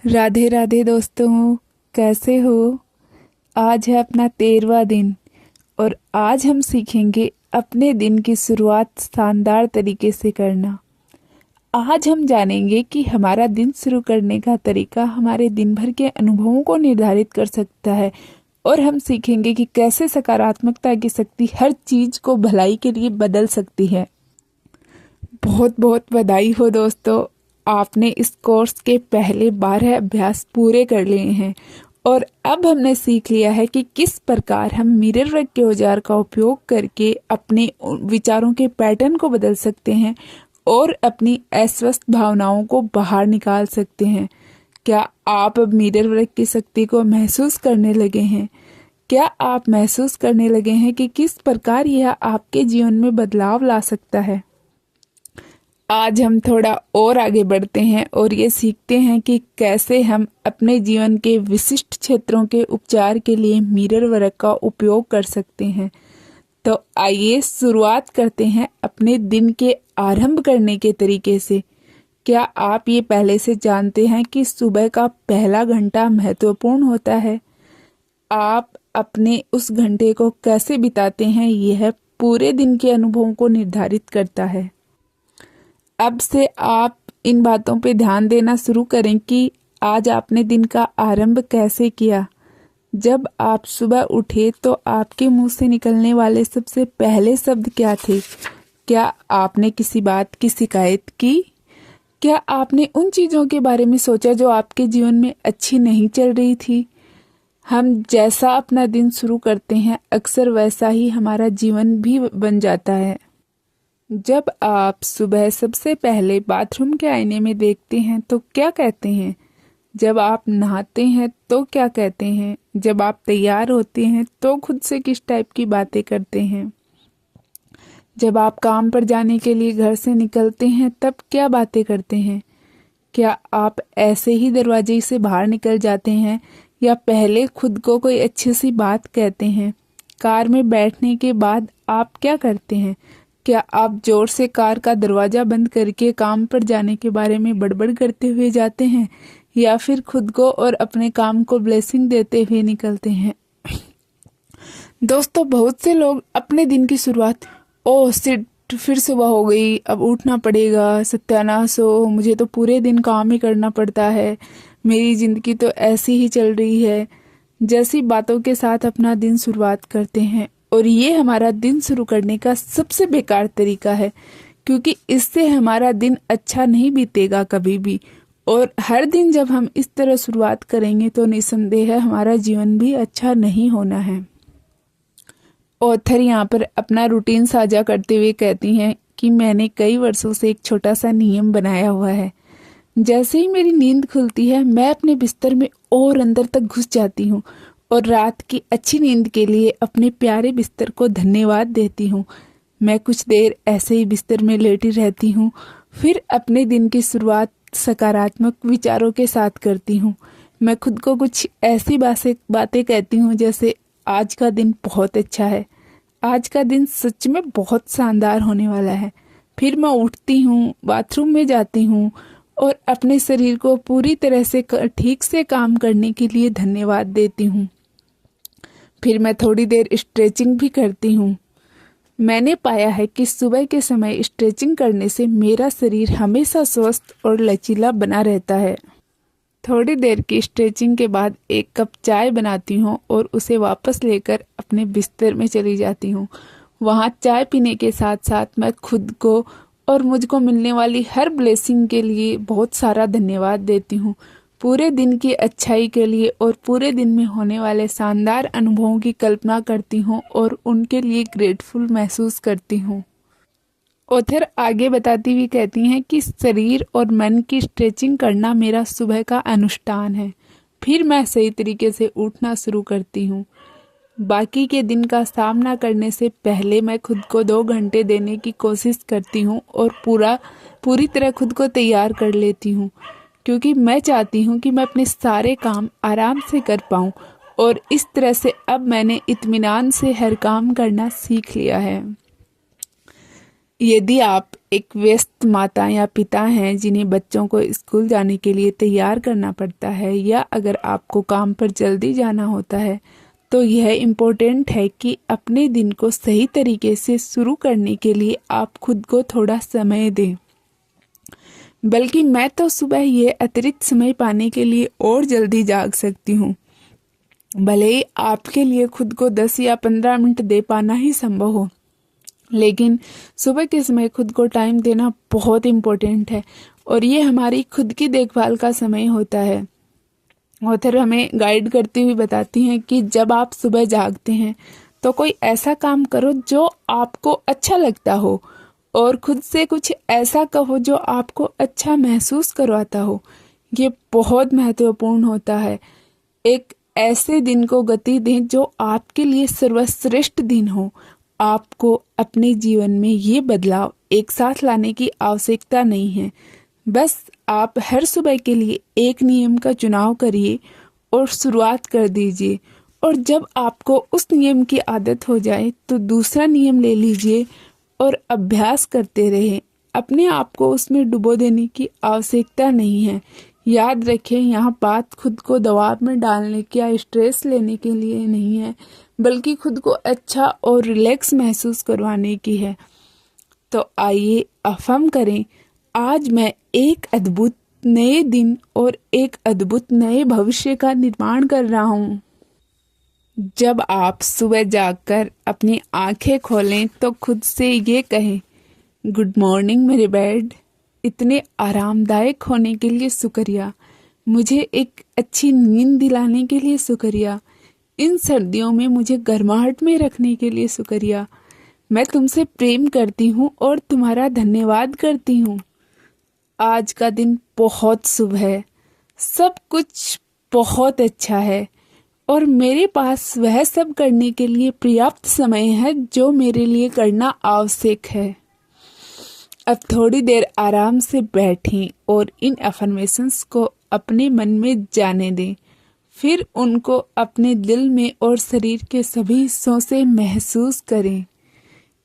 राधे राधे दोस्तों, कैसे हो। आज है अपना 13वां दिन और आज हम सीखेंगे अपने दिन की शुरुआत शानदार तरीके से करना। आज हम जानेंगे कि हमारा दिन शुरू करने का तरीका हमारे दिन भर के अनुभवों को निर्धारित कर सकता है और हम सीखेंगे कि कैसे सकारात्मकता की शक्ति हर चीज को भलाई के लिए बदल सकती है। बहुत बहुत बधाई हो दोस्तों, आपने इस कोर्स के पहले 12 अभ्यास पूरे कर लिए हैं और अब हमने सीख लिया है कि किस प्रकार हम मिरर वर्क के औजार का उपयोग करके अपने विचारों के पैटर्न को बदल सकते हैं और अपनी अस्वस्थ भावनाओं को बाहर निकाल सकते हैं। क्या आप अब मिरर वर्क की शक्ति को महसूस करने लगे हैं? क्या आप महसूस करने लगे हैं कि किस प्रकार यह आपके जीवन में बदलाव ला सकता है? आज हम थोड़ा और आगे बढ़ते हैं और ये सीखते हैं कि कैसे हम अपने जीवन के विशिष्ट क्षेत्रों के उपचार के लिए मिरर वर्क का उपयोग कर सकते हैं। तो आइए शुरुआत करते हैं अपने दिन के आरंभ करने के तरीके से। क्या आप ये पहले से जानते हैं कि सुबह का पहला घंटा महत्वपूर्ण होता है? आप अपने उस घंटे को कैसे बिताते हैं, यह पूरे दिन के अनुभवों को निर्धारित करता है। अब से आप इन बातों पे ध्यान देना शुरू करें कि आज आपने दिन का आरंभ कैसे किया। जब आप सुबह उठे तो आपके मुंह से निकलने वाले सबसे पहले शब्द क्या थे? क्या आपने किसी बात की शिकायत की? क्या आपने उन चीज़ों के बारे में सोचा जो आपके जीवन में अच्छी नहीं चल रही थी? हम जैसा अपना दिन शुरू करते हैं अक्सर वैसा ही हमारा जीवन भी बन जाता है। जब आप सुबह सबसे पहले बाथरूम के आईने में देखते हैं तो क्या कहते हैं? जब आप नहाते हैं तो क्या कहते हैं? जब आप तैयार होते हैं तो खुद से किस टाइप की बातें करते हैं? जब आप काम पर जाने के लिए घर से निकलते हैं तब क्या बातें करते हैं? क्या आप ऐसे ही दरवाजे से बाहर निकल जाते हैं या पहले खुद को कोई अच्छी सी बात कहते हैं? कार में बैठने के बाद आप क्या करते हैं? क्या आप जोर से कार का दरवाजा बंद करके काम पर जाने के बारे में बड़बड़ करते हुए जाते हैं या फिर खुद को और अपने काम को ब्लेसिंग देते हुए निकलते हैं? दोस्तों, बहुत से लोग अपने दिन की शुरुआत ओह शिट, फिर सुबह हो गई, अब उठना पड़ेगा, सत्यानाश हो, मुझे तो पूरे दिन काम ही करना पड़ता है, मेरी जिंदगी तो ऐसी ही चल रही है, जैसी बातों के साथ अपना दिन शुरुआत करते हैं। और ये हमारा दिन शुरू करने का सबसे बेकार तरीका है, क्योंकि इससे हमारा दिन अच्छा नहीं बीतेगा कभी भी। और हर दिन जब हम इस तरह शुरुआत करेंगे तो निसंदेह हमारा जीवन भी अच्छा नहीं होना है। ऑथर यहाँ पर अपना रूटीन साझा करते हुए कहती हैं कि मैंने कई वर्षों से एक छोटा सा नियम बनाया हुआ है। जैसे ही मेरी नींद खुलती है मैं अपने बिस्तर में और अंदर तक घुस जाती हूँ और रात की अच्छी नींद के लिए अपने प्यारे बिस्तर को धन्यवाद देती हूँ। मैं कुछ देर ऐसे ही बिस्तर में लेटी रहती हूँ, फिर अपने दिन की शुरुआत सकारात्मक विचारों के साथ करती हूँ। मैं खुद को कुछ ऐसी बातें कहती हूँ जैसे आज का दिन बहुत अच्छा है, आज का दिन सच में बहुत शानदार होने वाला है। फिर मैं उठती हूँ, बाथरूम में जाती हूँ और अपने शरीर को पूरी तरह से ठीक से काम करने के लिए धन्यवाद देती हूँ। फिर मैं थोड़ी देर स्ट्रेचिंग भी करती हूँ। मैंने पाया है कि सुबह के समय स्ट्रेचिंग करने से मेरा शरीर हमेशा स्वस्थ और लचीला बना रहता है। थोड़ी देर की स्ट्रेचिंग के बाद एक कप चाय बनाती हूँ और उसे वापस लेकर अपने बिस्तर में चली जाती हूँ। वहाँ चाय पीने के साथ साथ मैं खुद को और मुझको मिलने वाली हर ब्लेसिंग के लिए बहुत सारा धन्यवाद देती हूँ, पूरे दिन की अच्छाई के लिए और पूरे दिन में होने वाले शानदार अनुभवों की कल्पना करती हूँ और उनके लिए ग्रेटफुल महसूस करती हूँ। ऑथर आगे बताती हुई कहती हैं कि शरीर और मन की स्ट्रेचिंग करना मेरा सुबह का अनुष्ठान है। फिर मैं सही तरीके से उठना शुरू करती हूँ। बाकी के दिन का सामना करने से पहले मैं खुद को 2 घंटे देने की कोशिश करती हूँ और पूरी तरह खुद को तैयार कर लेती हूँ, क्योंकि मैं चाहती हूँ कि मैं अपने सारे काम आराम से कर पाऊँ। और इस तरह से अब मैंने इत्मीनान से हर काम करना सीख लिया है। यदि आप एक व्यस्त माता या पिता हैं जिन्हें बच्चों को स्कूल जाने के लिए तैयार करना पड़ता है, या अगर आपको काम पर जल्दी जाना होता है, तो यह इम्पोर्टेंट है कि अपने दिन को सही तरीके से शुरू करने के लिए आप खुद को थोड़ा समय दें। बल्कि मैं तो सुबह ये अतिरिक्त समय पाने के लिए और जल्दी जाग सकती हूँ। भले ही आपके लिए खुद को 10 या 15 मिनट दे पाना ही संभव हो, लेकिन सुबह के समय खुद को टाइम देना बहुत इम्पोर्टेंट है और ये हमारी खुद की देखभाल का समय होता है। ऑथर हमें गाइड करती हुई बताती हैं कि जब आप सुबह जागते हैं तो कोई ऐसा काम करो जो आपको अच्छा लगता हो और खुद से कुछ ऐसा कहो जो आपको अच्छा महसूस करवाता हो। ये बहुत महत्वपूर्ण होता है। एक ऐसे दिन को गति दें जो आपके लिए सर्वश्रेष्ठ दिन हो। आपको अपने जीवन में ये बदलाव एक साथ लाने की आवश्यकता नहीं है। बस आप हर सुबह के लिए एक नियम का चुनाव करिए और शुरुआत कर दीजिए, और जब आपको उस नियम की आदत हो जाए तो दूसरा नियम ले लीजिए और अभ्यास करते रहें। अपने आप को उसमें डुबो देने की आवश्यकता नहीं है। याद रखें, यहाँ बात खुद को दबाव में डालने की या स्ट्रेस लेने के लिए नहीं है, बल्कि खुद को अच्छा और रिलैक्स महसूस करवाने की है। तो आइए अफर्म करें, आज मैं एक अद्भुत नए दिन और एक अद्भुत नए भविष्य का निर्माण कर रहा हूँ। जब आप सुबह जागकर अपनी आंखें खोलें तो खुद से ये कहें, गुड मॉर्निंग मेरे बेड। इतने आरामदायक होने के लिए शुक्रिया। मुझे एक अच्छी नींद दिलाने के लिए शुक्रिया। इन सर्दियों में मुझे गर्माहट में रखने के लिए शुक्रिया। मैं तुमसे प्रेम करती हूँ और तुम्हारा धन्यवाद करती हूँ। आज का दिन बहुत शुभ है। सब कुछ बहुत अच्छा है और मेरे पास वह सब करने के लिए पर्याप्त समय है जो मेरे लिए करना आवश्यक है। अब थोड़ी देर आराम से बैठें और इन अफर्मेशंस को अपने मन में जाने दें। फिर उनको अपने दिल में और शरीर के सभी हिस्सों से महसूस करें।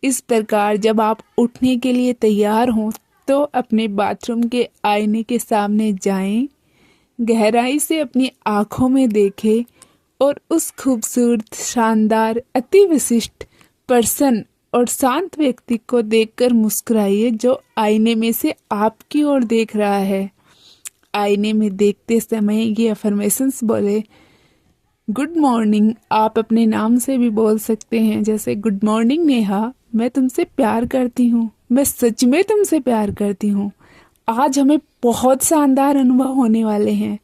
इस प्रकार जब आप उठने के लिए तैयार हों तो अपने बाथरूम के आईने के सामने जाएं, गहराई से अपनी आँखों में देखें और उस खूबसूरत, शानदार, अति विशिष्ट, प्रसन्न और शांत व्यक्ति को देखकर मुस्कुराइए जो आईने में से आपकी ओर देख रहा है। आईने में देखते समय ये अफर्मेशंस बोले, गुड मॉर्निंग। आप अपने नाम से भी बोल सकते हैं, जैसे गुड मॉर्निंग नेहा, मैं तुमसे प्यार करती हूँ। मैं सच में तुमसे प्यार करती हूँ। आज हमें बहुत शानदार अनुभव होने वाले हैं।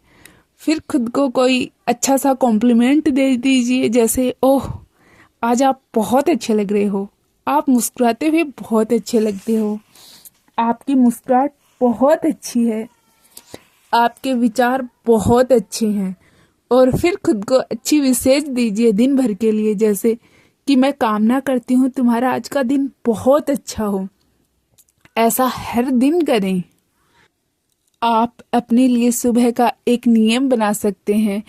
फिर खुद को कोई अच्छा सा कॉम्प्लीमेंट दे दीजिए, जैसे ओह आज आप बहुत अच्छे लग रहे हो। आप मुस्कुराते हुए बहुत अच्छे लगते हो। आपकी मुस्कुराहट बहुत अच्छी है। आपके विचार बहुत अच्छे हैं। और फिर खुद को अच्छी विशेष दीजिए दिन भर के लिए, जैसे कि मैं कामना करती हूँ तुम्हारा आज का दिन बहुत अच्छा हो। ऐसा हर दिन करें। आप अपने लिए सुबह का एक नियम बना सकते हैं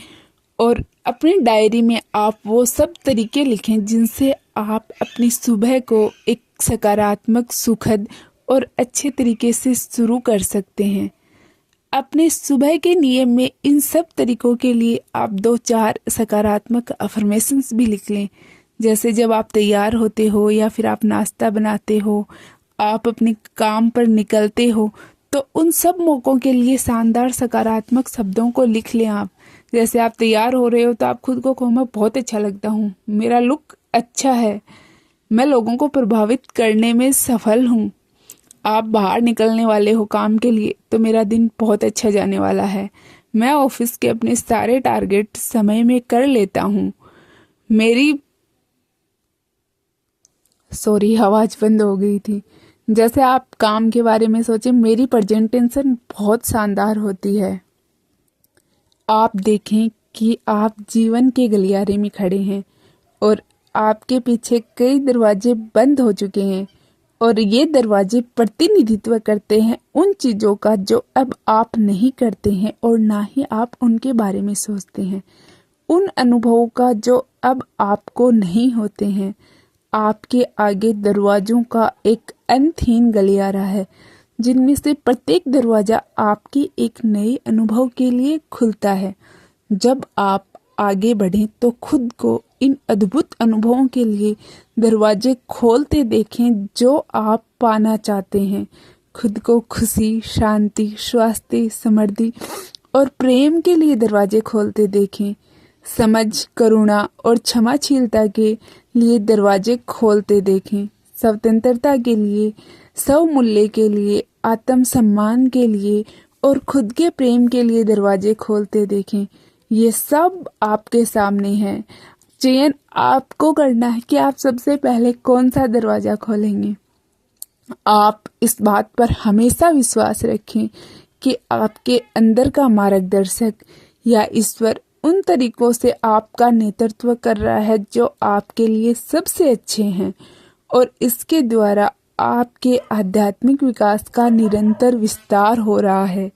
और अपनी डायरी में आप वो सब तरीके लिखें जिनसे आप अपनी सुबह को एक सकारात्मक, सुखद और अच्छे तरीके से शुरू कर सकते हैं। अपने सुबह के नियम में इन सब तरीकों के लिए आप 2-4 सकारात्मक अफर्मेशंस भी लिख लें। जैसे जब आप तैयार होते हो या फिर आप नाश्ता बनाते हो, आप अपने काम पर निकलते हो, तो उन सब मौक़ों के लिए शानदार सकारात्मक शब्दों को लिख लें आप। जैसे आप तैयार हो रहे हो तो आप खुद को कहो, मैं बहुत अच्छा लगता हूँ, मेरा लुक अच्छा है, मैं लोगों को प्रभावित करने में सफल हूँ। आप बाहर निकलने वाले हो काम के लिए तो मेरा दिन बहुत अच्छा जाने वाला है। मैं ऑफिस के अपने सारे टारगेट समय में कर लेता हूँ। आवाज़ बंद हो गई थी। जैसे आप काम के बारे में सोचें, मेरी प्रेजेंटेशन बहुत शानदार होती है। आप देखें कि आप जीवन के गलियारे में खड़े हैं और आपके पीछे कई दरवाजे बंद हो चुके हैं और ये दरवाजे प्रतिनिधित्व करते हैं उन चीज़ों का जो अब आप नहीं करते हैं और ना ही आप उनके बारे में सोचते हैं, उन अनुभवों का जो अब आपको नहीं होते हैं। आपके आगे दरवाजों का एक अंतहीन गलियारा है, जिनमें से प्रत्येक दरवाजा आपके एक नए अनुभव के लिए खुलता है। जब आप आगे बढ़ें तो खुद को इन अद्भुत अनुभवों के लिए दरवाजे खोलते देखें जो आप पाना चाहते हैं। खुद को खुशी, शांति, स्वास्थ्य, समृद्धि और प्रेम के लिए दरवाजे खोलते देखें। समझ, करुणा और क्षमाशीलता के लिए दरवाजे खोलते देखें। स्वतंत्रता के लिए, स्वमूल्य के लिए, आत्मसम्मान के लिए और खुद के प्रेम के लिए दरवाजे खोलते देखें। ये सब आपके सामने है। चयन आपको करना है कि आप सबसे पहले कौन सा दरवाजा खोलेंगे। आप इस बात पर हमेशा विश्वास रखें कि आपके अंदर का मार्गदर्शक या ईश्वर उन तरीकों से आपका नेतृत्व कर रहा है जो आपके लिए सबसे अच्छे हैं, और इसके द्वारा आपके आध्यात्मिक विकास का निरंतर विस्तार हो रहा है,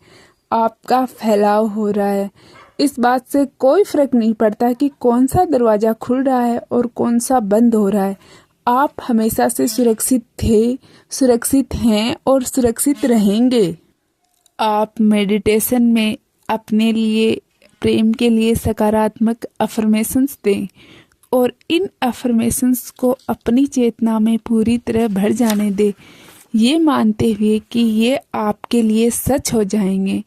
आपका फैलाव हो रहा है। इस बात से कोई फर्क नहीं पड़ता कि कौन सा दरवाजा खुल रहा है और कौन सा बंद हो रहा है। आप हमेशा से सुरक्षित थे, सुरक्षित हैं और सुरक्षित रहेंगे। आप मेडिटेशन में अपने लिए, प्रेम के लिए सकारात्मक अफर्मेशंस दें और इन अफर्मेशंस को अपनी चेतना में पूरी तरह भर जाने दें, ये मानते हुए कि ये आपके लिए सच हो जाएंगे।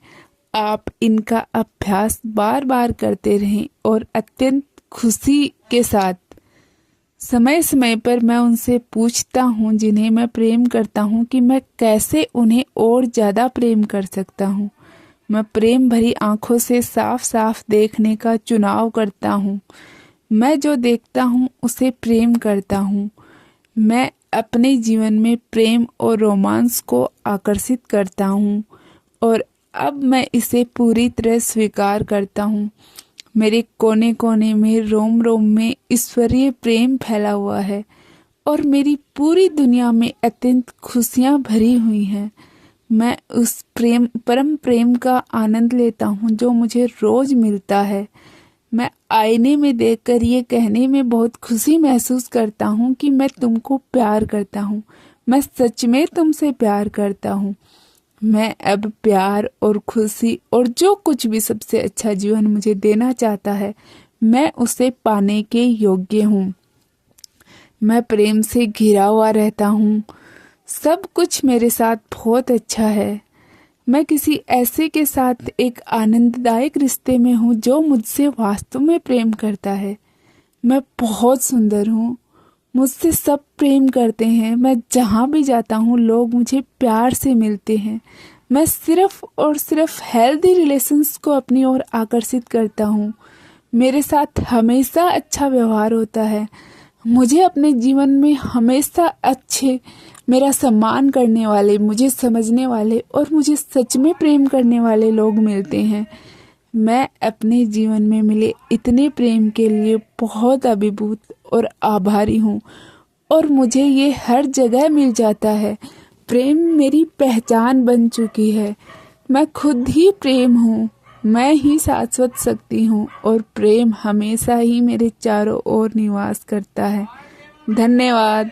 आप इनका अभ्यास बार बार करते रहें और अत्यंत खुशी के साथ। समय समय पर मैं उनसे पूछता हूँ जिन्हें मैं प्रेम करता हूँ कि मैं कैसे उन्हें और ज़्यादा प्रेम कर सकता हूँ। मैं प्रेम भरी आंखों से साफ साफ देखने का चुनाव करता हूँ। मैं जो देखता हूँ उसे प्रेम करता हूँ। मैं अपने जीवन में प्रेम और रोमांस को आकर्षित करता हूँ और अब मैं इसे पूरी तरह स्वीकार करता हूँ। मेरे कोने कोने में, रोम रोम में ईश्वरीय प्रेम फैला हुआ है और मेरी पूरी दुनिया में अत्यंत खुशियाँ भरी हुई हैं। मैं उस प्रेम, परम प्रेम का आनंद लेता हूँ जो मुझे रोज मिलता है। मैं आईने में देखकर ये कहने में बहुत खुशी महसूस करता हूँ कि मैं तुमको प्यार करता हूँ। मैं सच में तुमसे प्यार करता हूँ। मैं अब प्यार और खुशी और जो कुछ भी सबसे अच्छा जीवन मुझे देना चाहता है, मैं उसे पाने के योग्य हूँ। मैं प्रेम से घिरा हुआ रहता हूँ। सब कुछ मेरे साथ बहुत अच्छा है। मैं किसी ऐसे के साथ एक आनंददायक रिश्ते में हूँ जो मुझसे वास्तव में प्रेम करता है। मैं बहुत सुंदर हूँ। मुझसे सब प्रेम करते हैं। मैं जहाँ भी जाता हूँ लोग मुझे प्यार से मिलते हैं। मैं सिर्फ और सिर्फ हेल्दी रिलेशंस को अपनी ओर आकर्षित करता हूँ। मेरे साथ हमेशा अच्छा व्यवहार होता है। मुझे अपने जीवन में हमेशा अच्छे, मेरा सम्मान करने वाले, मुझे समझने वाले और मुझे सच में प्रेम करने वाले लोग मिलते हैं। मैं अपने जीवन में मिले इतने प्रेम के लिए बहुत अभिभूत और आभारी हूँ और मुझे ये हर जगह मिल जाता है। प्रेम मेरी पहचान बन चुकी है। मैं खुद ही प्रेम हूँ। मैं ही शाश्वत शक्ति हूँ और प्रेम हमेशा ही मेरे चारों ओर निवास करता है। धन्यवाद।